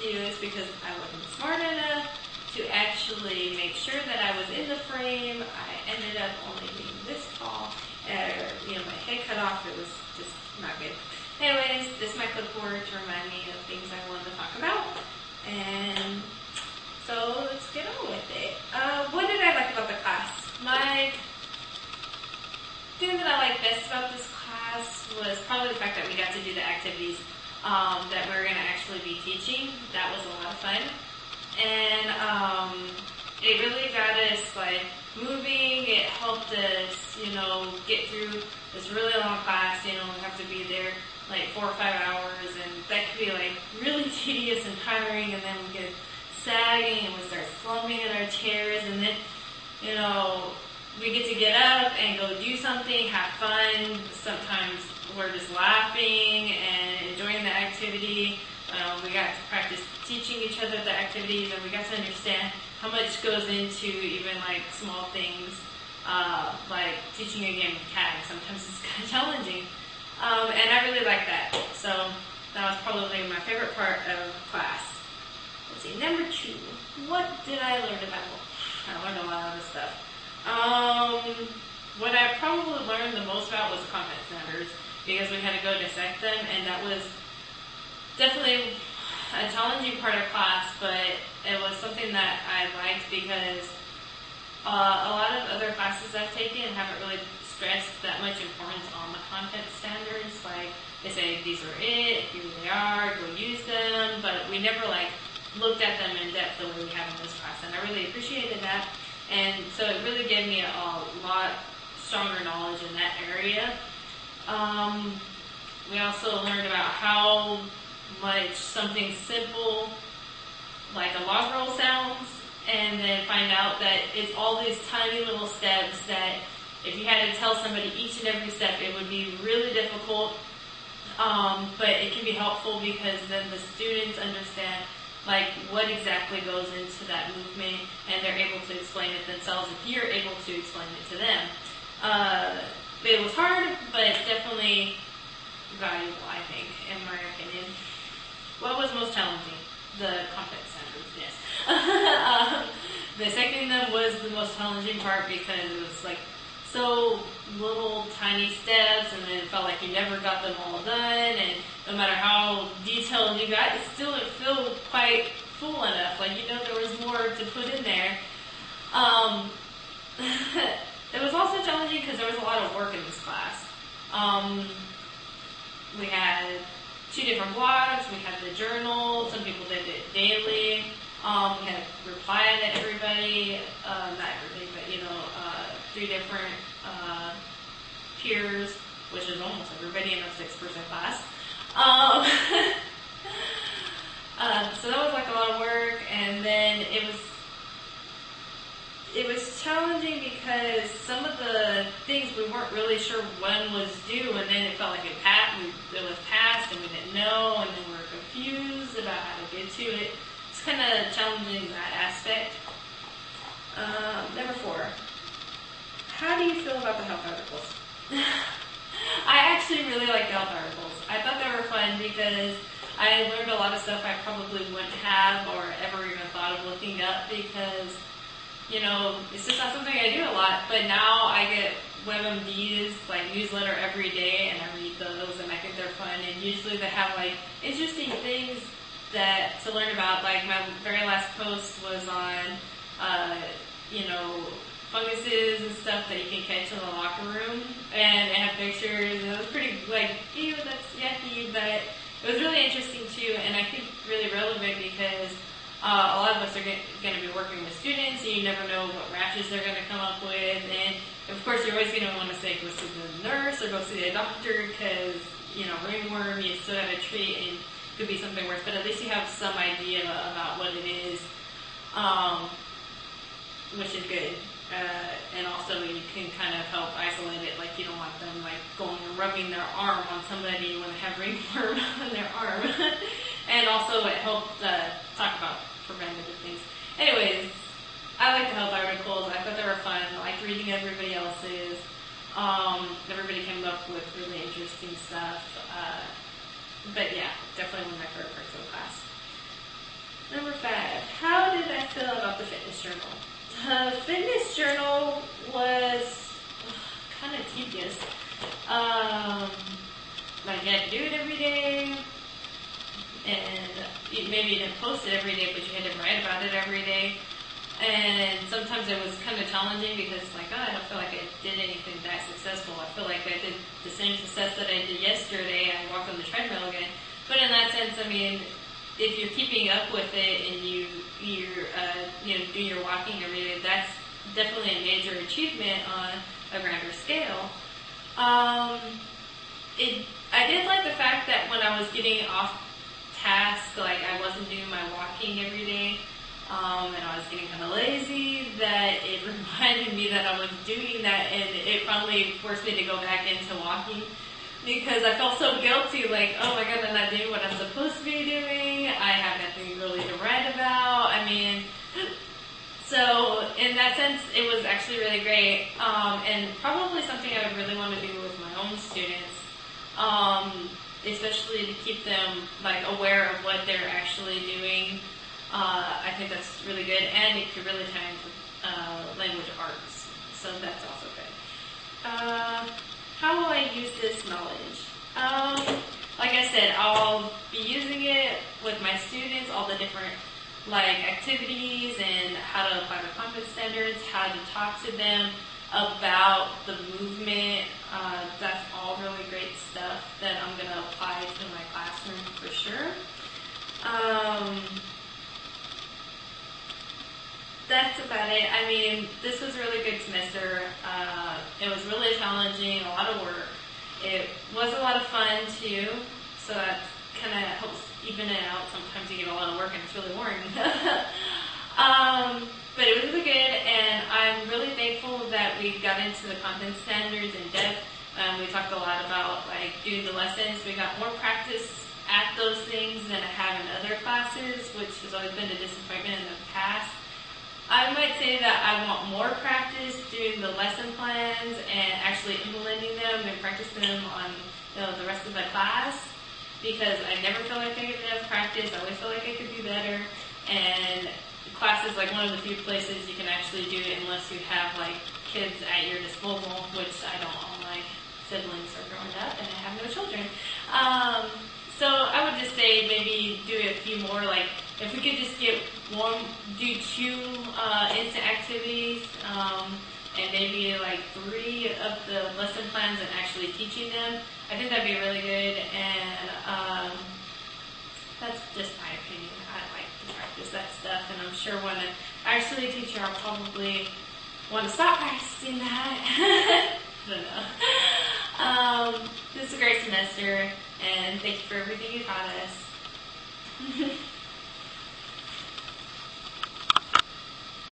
excuse because I wasn't smart enough to actually make sure that I was in the frame. I ended up only being this tall, my head cut off. It was just not good. Anyways, this is my clipboard to remind me of things I wanted to talk about. And so let's get on with it. What did I like about the class? My thing that I liked best about this class was probably the fact that we got to do the activities that we were going to actually be teaching. That was a lot of fun. And it really got us moving. It helped us, get through this really long class. We have to be there 4 or 5 hours, and that could be really tedious and tiring, and then we get sagging and we start slumping in our chairs, and then we get up and go do something, have fun. Sometimes we're just laughing and enjoying the activity. We got to practice teaching each other the activities, and we got to understand how much goes into even small things, like teaching a game of tag. Sometimes it's kind of challenging, and I really like that. So that was probably my favorite part of class. Let's see, number 2. What did I learn about? I learned a lot of this stuff. What I probably learned the most about was the content standards, because we had to go dissect them, and that was definitely a challenging part of class, but it was something that I liked because a lot of other classes I've taken haven't really stressed that much importance on the content standards. They say these are it, here they are, go use them, but we never looked at them in depth the way we have in this class, and I really appreciated that. And so it really gave me a lot stronger knowledge in that area. We also learned about how much something simple like a log roll sounds, and then find out that it's all these tiny little steps that if you had to tell somebody each and every step, it would be really difficult. But it can be helpful because then the students understand what exactly goes into that movement, and they're able to explain it themselves if you're able to explain it to them. It was hard, but definitely valuable, I think, in my opinion. What was most challenging? The content standards, yes. Dissecting them was the most challenging part because it was so little tiny steps, and then it felt like you never got them all done, and no matter how detailed you got, it still didn't feel quite full enough. There was more to put in there. It was also challenging because there was a lot of work in this class. We had 2 different blogs. We had the journal. Some people did it daily. We had to reply to everybody, not everybody, but 3 different peers, which is almost everybody in a 6-person class. So that was a lot of work, and then it was challenging because some of the things we weren't really sure when was due, and then it felt like it was passed and we didn't know, and then we were confused about how to get to it. It's kind of challenging that aspect. Number 4. How do you feel about the health articles? I actually really like the health articles. I thought they were fun because I learned a lot of stuff I probably wouldn't have or ever even thought of looking up because, it's just not something I do a lot. But now I get WebMD's newsletter every day, and I read those, and I think they're fun. And usually they have interesting things to learn about. My very last post was on, funguses and stuff that you can catch in the locker room, and it had pictures, and it was pretty ew, that's yucky, but it was really interesting too, and I think really relevant because a lot of us are going to be working with students, and you never know what rashes they're going to come up with, and of course you're always going to want to say go see the nurse or go see the doctor because, ringworm, you still got to treat, and it could be something worse, but at least you have some idea about what it is, which is good. And also you can kind of help isolate it, you don't want them going and rubbing their arm on somebody when they have ringworm on their arm. And also it helped talk about preventative things. Anyways, I like the health articles. I thought they were fun. I liked reading everybody else's. Everybody came up with really interesting stuff. But yeah, definitely one of my favorite parts of the class. Number 5, how did I feel about the fitness journal? The fitness journal was kind of tedious. Like you had to do it every day, and maybe you didn't post it every day, but you had to write about it every day. And sometimes it was kind of challenging because like, oh, I don't feel like I did anything that successful. I feel like I did the same success that I did yesterday. I walked on the treadmill again. But in that sense, I mean, if you're keeping up with it and you're doing your walking every day, that's definitely a major achievement on a grander scale. I did like the fact that when I was getting off task, like I wasn't doing my walking every day, and I was getting kind of lazy, that it reminded me that I was doing that, and it finally forced me to go back into walking. Because I felt so guilty, like, oh my god, I'm not doing what I'm supposed to be doing. I have nothing really to write about. I mean, so in that sense, it was actually really great, and probably something I would really want to do with my own students, especially to keep them like aware of what they're actually doing. I think that's really good, and it could really tie into language arts, so that's also good. How will I use this knowledge? Like I said, I'll be using it with my students, all the different like activities and how to apply the content standards, how to talk to them about the movement. That's all really great stuff that I'm going to apply to my classroom for sure. That's about it. I mean, this was a really good semester. It was really challenging, a lot of work. It was a lot of fun too, so that kind of helps even it out. Sometimes you get a lot of work and it's really boring. But it was really good, and I'm really thankful that we got into the content standards in depth. We talked a lot about like doing the lessons. We got more practice at those things than I have in other classes, which has always been a disappointment in the past. I might say that I want more practice doing the lesson plans and actually implementing them and practicing them on the rest of the class, because I never feel like I get enough practice. I always feel like I could do better, and class is like one of the few places you can actually do it unless you have like kids at your disposal, which I don't. All my siblings are growing up and I have no children. So I would just say maybe do a few more, like if we could just do 2 instant activities, and maybe like 3 of the lesson plans and actually teaching them. I think that'd be really good, and that's just my opinion. I like to practice that stuff, and I'm sure when I actually teach her, I'll probably want to stop practicing that. I don't know. This is a great semester, and thank you for everything you taught us.